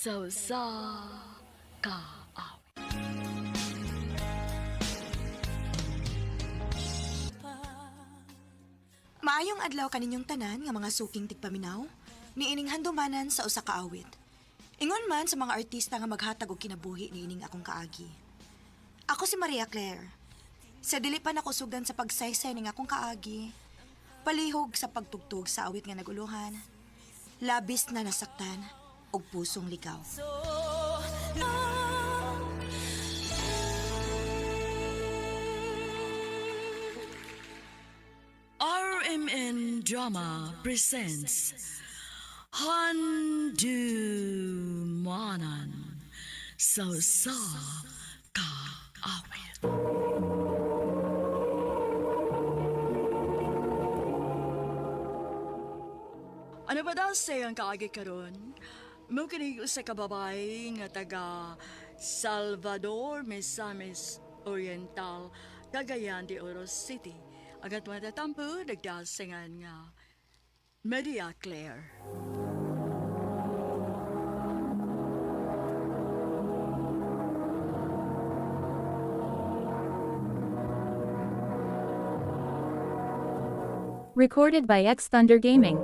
sa ka. Maayong adlaw kaninyong tanan nga mga suking tigpaminaw, niining handumanan sa usa ka awit. Ingon man sa mga artista nga maghatag og kinabuhi niining akong kaagi. Ako si Maria Claire. Sa dili pa nako sugdan sa pagsaysay ning akong kaagi, palihog sa pagtugtog sa awit nga naguluhan, labis na nasaktan og pusong ligaw. RMN Drama presents Handumanan sa ka awit. Ano ba daw ang kaagi karon? Mo kini usa ka babae nga taga Salvador, Misamis Oriental, Cagayan de Oro City. Agat matatampo nagdasingan nga Maria Claire. Recorded by X Thunder Gaming.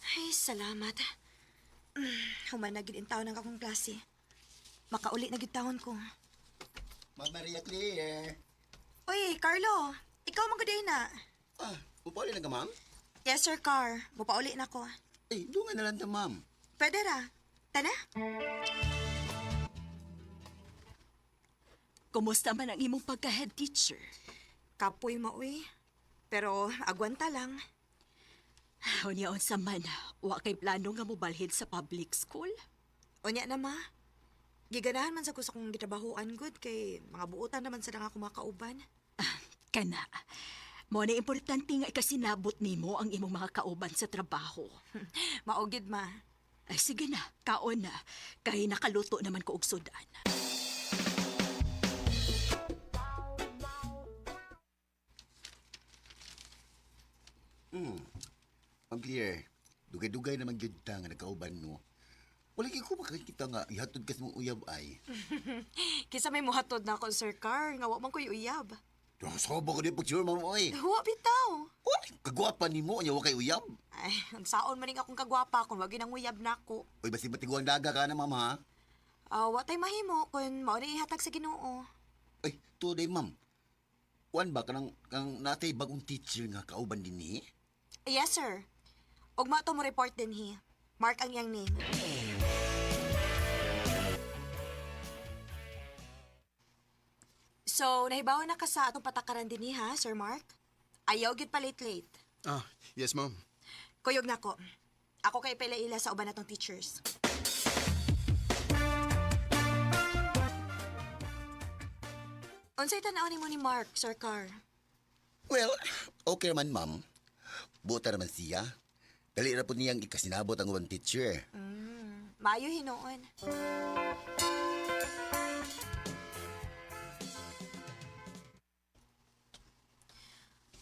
Ay, salamat. Human na gid in taon ang akong klase. Makauli na gid taon ko. Ma'am Maria Claire. Uy, Carlo, ikaw man gud na. Upali na ka, ma'am? Yes, sir, Car. Mupauli na ko. Dungan na lang ta, ma'am. Pwede ra. Tana? Kumusta man ang imong pagka-head teacher? Kapoy mauwi. Pero agwanta lang. Unyaon sa man, wa kay plano nga mobalhin sa public school? Unya na ma. Giganahan man sa gusto kong gitrabahoan good kay mga buutan naman sa nga kumakauban. Kana. Mo na importante nga ikasinabot nimo ang imong mga kauban sa trabaho. Maugid ma. Ay sige na, kaon na. Kay nakaluto naman ko og sudan. Ma'am Claire, dugay-dugay naman yun ta nga nagkauban mo. Wala ko makakita nga ihatod kas mong uyab ay. Kisa may muhatod na ako, Sir Car. Nga wa man ko'y uyab. Sobo ko din pag-sure, ma'am, oy. Huwa bitaw. Uy, kagwapa ni mo, anya kay uyab. Ay, ang saon maning akong kagwapa kung wagi nang uyab na ako. Uy, basi matiguang daga ka na, ma'am, ha? Wa tay mahimo kung mao na ihatag sa Ginoo. Ay, today, ma'am. Kuan ba kang natay bagong teacher nga kauban din ni? Yes, sir. Ugma to mo report din hi. Mark ang iyang name. So, nahibaw na ka sa atong patakaran din ha, Sir Mark? Ayaw gid pa late-late. Yes, ma'am. Kuyog na ko. Ako kay palaila sa uban natong teachers. Unsay tan-aw nimo ni Mark, Sir Car? Well, okay man, ma'am. Buta naman siya. Dali na po niyang ikasinabot ang one teacher. Maayo hinoon.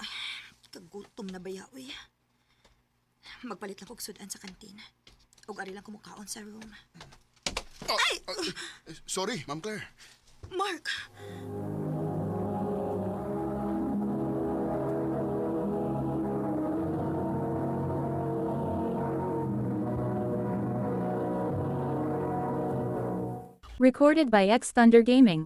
Ay, kagutom na baya, uy. Magpalit lang kog sudan sa kantina. Ug ari lang kumukaon sa room. Sorry, Ma'am Claire. Mark! Recorded by X Thunder Gaming.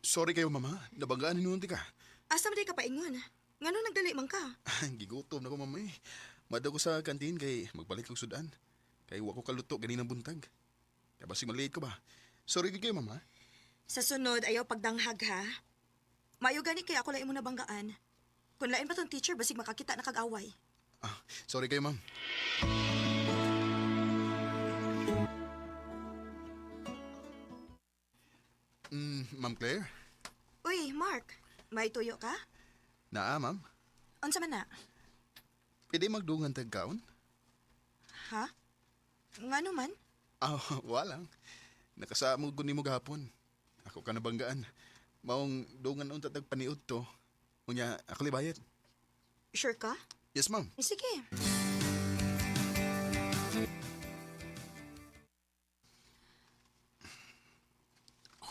Sorry kayo, mama. Nabanggaan ni nunti ka. Asa man di ka paingon? Ngano nagdali man ka? Gigutom na ko, mama eh. Mada ko sa kantin kay magbalik kong sudan. Kay wako kaluto ganinang buntag. Kaya basig malate ko ba? Sorry kayo, mama. Sa sunod, ayaw pagdanghag ha. Mayo gani kay ako lain mo nabanggaan. Kung lain pa tong teacher, basig makakita na kag-away. Sorry kayo, ma'am. Ma'am Claire? Uy, Mark, may tuyo ka? Naa, ma'am. Unsa man na? Pwede magdungan tag kaon? Ha? Nga naman? Walang. Nakasamo ko nimo gahapon. Ako ka nabanggaan. Maong dungan unta tag paniud to. Unya, ako libayad. Sure ka? Yes, ma'am. Sige.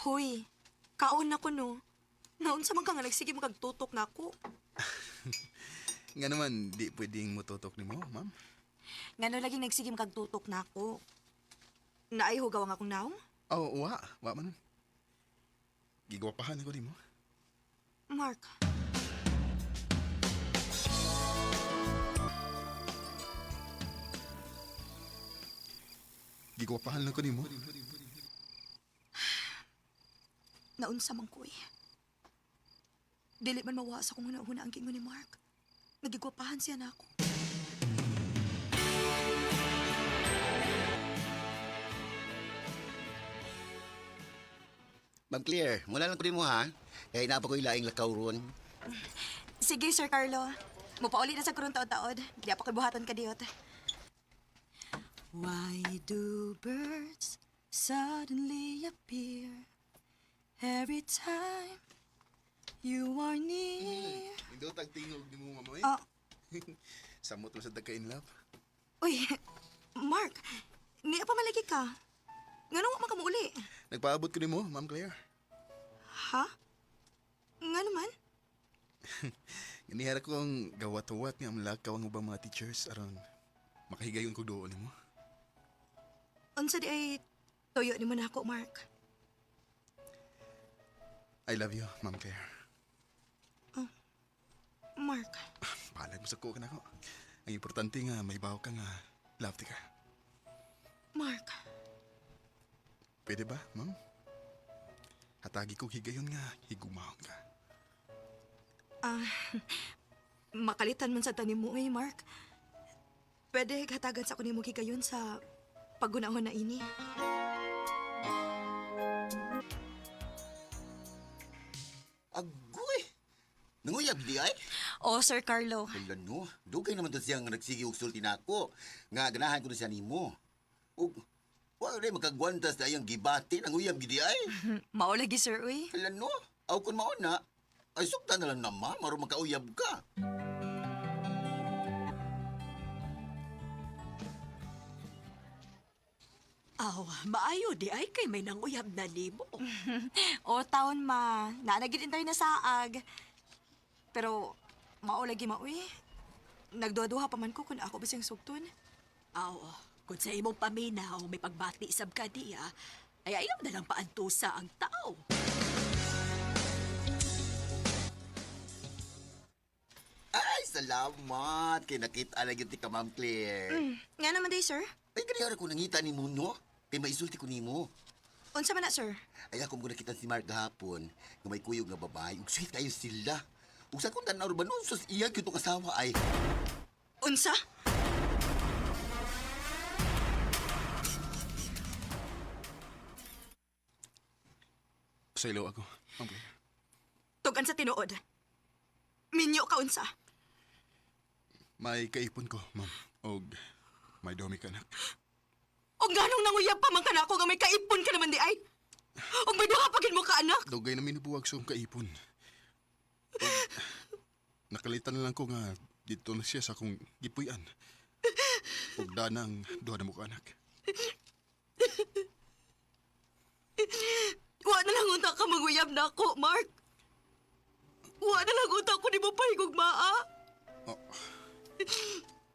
Hoy, kaon na ko no. Naon sa man ka nga nagsige magtutok na ako. Nga naman, di pwedeng mututok nimo, ma'am. Nga no laging nagsige magtutok na ako. Naay hugaw ang akong naong? Wa man. Gigwapahan ako nimo. Mark, Gigwapahan lang ko nimo. naunsa man ko eh. Dili man mawa sa kung huna-huna ang gingon ni Mark. Nagigwapahan siya na ako. Ma'am Claire, mula lang ko mo ha. Kaya napa ko ilaing lakaw ron. Sige, Sir Carlo. Mupauli na sa kurong taod-taod. Di pa ko'y buhaton ka diyot. Why do birds suddenly appear every time you are near? Indo tag tingog nimo, ma'am. Ah, Samot mo sa dagka in love. uy, Mark, niya pa malagi ka. Nga nung makamuuli? Nagpaabot ko nimo, Ma'am Claire. Ha? Nga naman? Ganihara ko ang gawat-wat nga amlakaw ang ubang mga teachers aron makahigayon ko doon nimo. Unsa di ay toyo ni mo na ako, Mark. I love you, Ma'am Claire. Mark, Palag mo sa ko ka na ako. Ang importante nga may bawo ka nga love ti ka. Mark. Pwede ba, ma'am? Hatagi ko higayon nga higumahon ka. Makalitan man sa tanim mo eh, Mark. Pwede hatagan sa kunin mo gigayon sa paggunahon na ini. Agoy! Nanguyab di ay? Oh, Sir Carlo. Kailan no? Dugay naman to siyang nagsige og sulti nako. Nga ganahan ko na siya nimo. Ug wala rin makagwantas na iyang gibati ng uyab gidi ay. Maulagi, Sir, uy. Kailan no? Aw kun mauna, ay sukta na lang naman, maro makauyab ka. Aw, maayo di ay kay may nanguyab na nimo. O, taon ma. Nanagilin tayo na saag. Pero, maulagi ma, uy. Nagduha-duha pa man ko kung ako ba siyang sugton. Aw, kung sa imong paminaw may pagbati sab ka diya, ay ayaw na lang paantusa ang tao. Ay, salamat. Kay nakita na yun ti ka, Ma'am Claire. Nga naman day, sir. Ay, ganyan ko nangita ni mo, no? Kay maisulti ko ni mo. Unsa man na, sir? Ay, ako mo nakita si Mark gahapon, nga may kuyog nga babae, ug sweet kayo sila. Ug sa kung tanaw ba nun, sus iya, kitong kasawa ay. Unsa? Sa ilo ako, Ma'am Claire. Tugan sa tinuod. Minyo ka unsa? May kaipon ko, ma'am. Og may dumi ka anak. O ganong nanguyab pa man ka na ako nga may kaipon ka naman di ay? O may duha pagin mo ka, anak? Dugay na minubuwag sa akong kaipon. Og, nakalitan na lang ko nga dito na siya sa akong gipuyan. Og danang duha na mo ka anak. Wa na lang unta ka manguyab na ako, Mark. Wa na lang unta ko di mo pahigugmaa.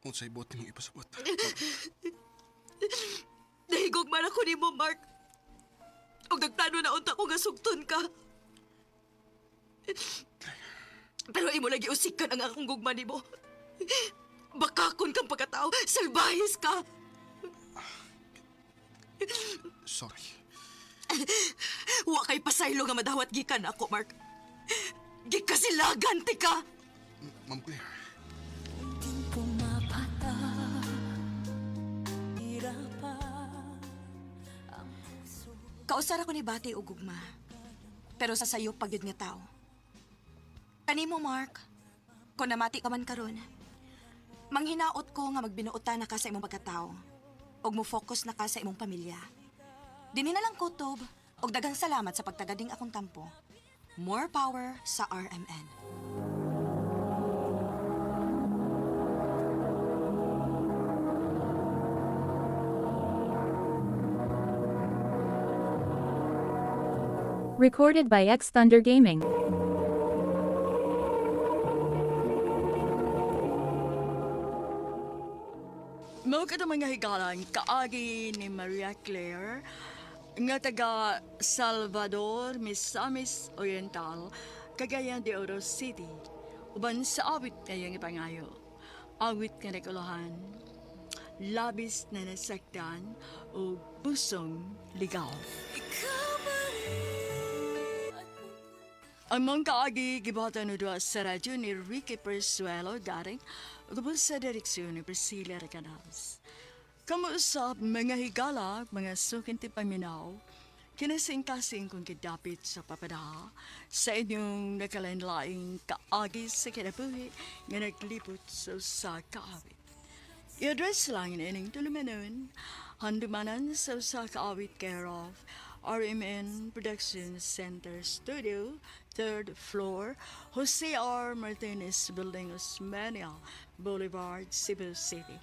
Kung sa'y bote mong ipasabot. Nahigugma na ko ni mo, Mark. O nagtano na unta ko nga sugton ka. Pero imo lagi usikan ang akong gugma ni mo. Bakakon kang pagkatao, salbahis ka. Sorry. Wa kay pasaylo nga madawat gikan ako, Mark. Gikasilagan ti ka. Ma'am Claire. Kausara ko ni Bati o gugma. Pero sa sayo pagyud nga tao. Kanimo, Mark. Kung namati ka man karon, Manghinaot ko nga magbinuotan na ka sa imong pagkatao. Og mo focus na ka sa imong pamilya. Dini na lang kutob, og daghang salamat sa pagtagading akong tampo. More power sa RMN. Recorded by X Thunder Gaming. Mao ka mga higalan kaagi ni Maria Claire nga taga Salvador, Misamis Oriental, Cagayan de Oro City. Uban sa awit ngayong ipangayo. Awit nga naguluhan, labis na nasaktan o pusong ligaw. Ang mga kaagi gibatan no doa sa radyo ni Ricky Persuelo daring ubos sa direksyon ni Priscilla Recanas. Kamuusap mga higala, mga sukinti paminaw, kinasing-kasing kung kidapit sa papadaha sa inyong nakalanlaing kaagi sa kinabuhi nga naglipot sa kaawit. I-address lang ining tulumanon, handumanan sa kaawit care of RMN Production Center Studio, 3rd floor, Jose R. Martinez Building, Osmeña Boulevard, Cebu City.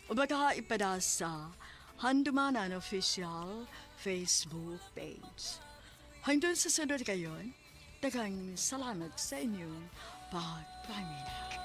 O baka ipada sa Handumanan Official Facebook page. Hanggang sa sunod kayon, daghang salamat sa inyong pagpaminaw.